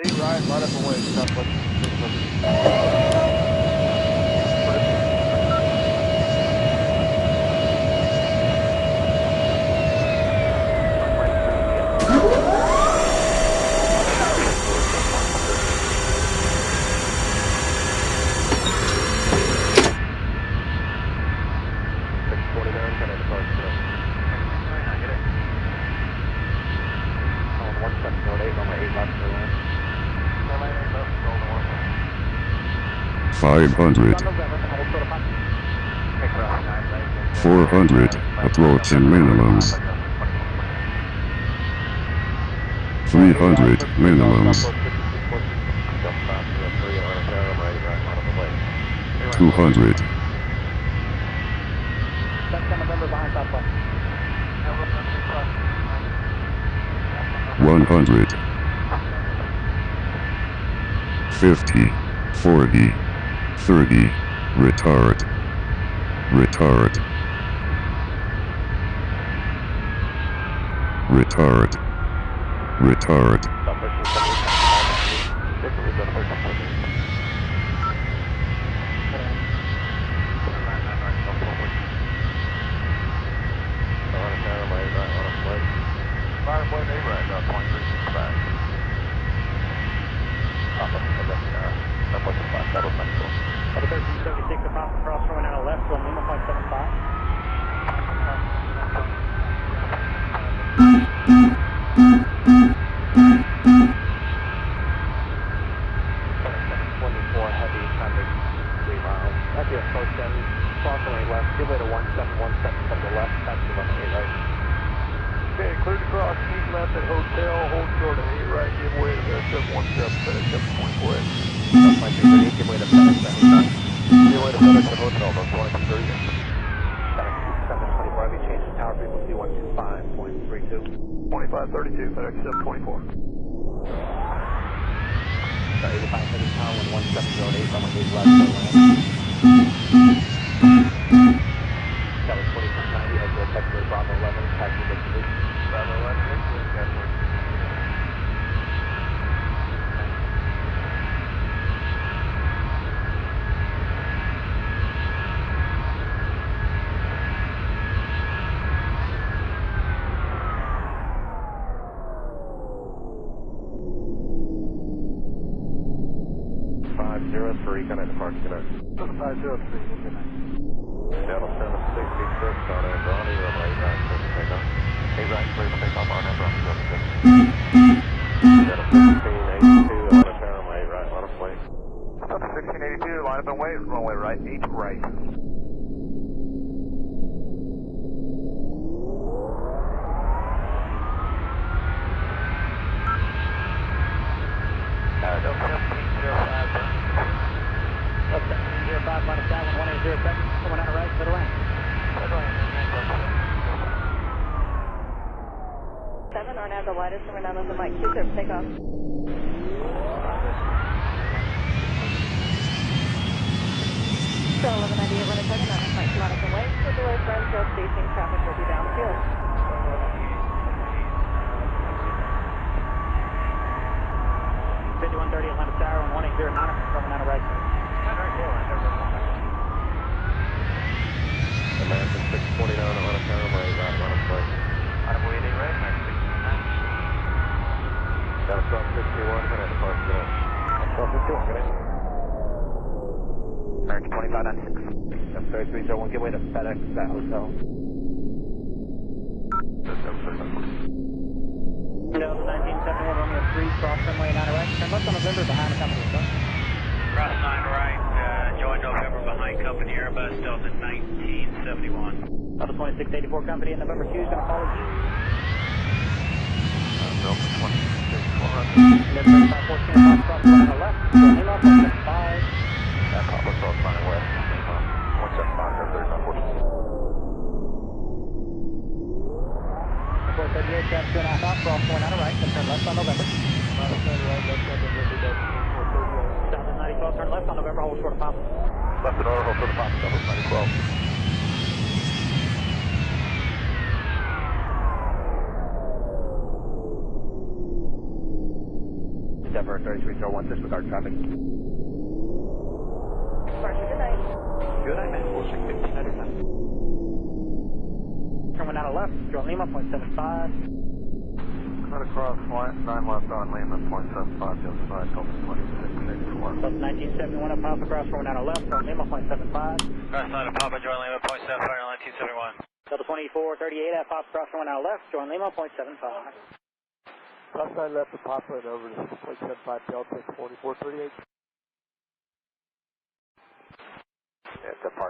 Right, right up the way, Southwest. Five hundred. 400, approaching minimums. 300, minimums. 200. 100. 50, 40, 30, retard. Retard. Retard. Retard. 1376 across from and left to Lima point 24 heavy traffic 3 miles. As you approach them, crossing left, give way to 1717 from the left, back to runway 8 right. Okay, clear to cross, keep left at hotel, hold short at 8 right, give way to 717, FedEx 724. That's my 238, give way to FedEx at hotel. Give way to FedEx at hotel, that's 2230. FedEx 724, heavy change to tower frequency 125.32. 2532, FedEx 724. 85 heavy tower 1708, runway 8 left, go land. Tower 2690, exit taxiway Bravo 11, taxi destination. Bravo 11, exit, Gatwick. Connect to Park Connect. 503, good night. Seattle 766 on Andrani, runway 8 right, clear for takeoff. 8 right, clear for takeoff on Andrani, go to 7. Seattle 1682 on a tower, runway 8 right, line up wait. 1682, line up and wait, runway right, 8 right. Delta 1705, Burn. Delta 1705, minus down 1807, coming out of right, clear to land. Clear to land, Delta 7 or now the lightest from Renato to Mike 2 clear for takeoff. So 1198 running 79, Mike 2 line up and wait. With delay friends, road spacing, traffic will be downfield. 5130 Atlanta Tower on 1809, coming out of right. American 649 Atlanta Tower, runway 8 right, line up wait. Line up wait, 8 right, American 649. Delta 1261, connect to Park Connect. 1261, connect. American 2596. That's 3301, give way to FedEx, that hotel. Delta 1971, Romeo 3, cross runway 9 right, turn left on November behind the company, sir. Cross 9 right, join November behind company Airbus, Delta 1971. Delta 2684 company in November 2 is going to follow you. Delta 2684. And then 3514 cross runway on the left, to Lima, 175. Papa cross 9 west, 175, 3514. 438, traffic 2.5 off, cross going out of right, then turn left on November. Southern 9012, turn left on November, hold short of Papa. Left and order, hold short of Papa, Delta 9012. Delta Zephyr 3301, disregard traffic. Departure, good night. Good night, man. We'll check 15 at a time. Turn 1 out of left, Joe Lima, 0.75. Cut across 9 left on Lima, 0.75, the other side, Delta 2664. Delta 1971 at Papa, cross 1 out of left, Joe Lima, 0.75. Cross line of Papa, Joe Lima, 0.75, 1971. Delta 2438 at Papa, cross 1 out of left, Joe Lima, 0.75. Left side left to Papa and over to 6.75 Delta 2438. Yeah, depart.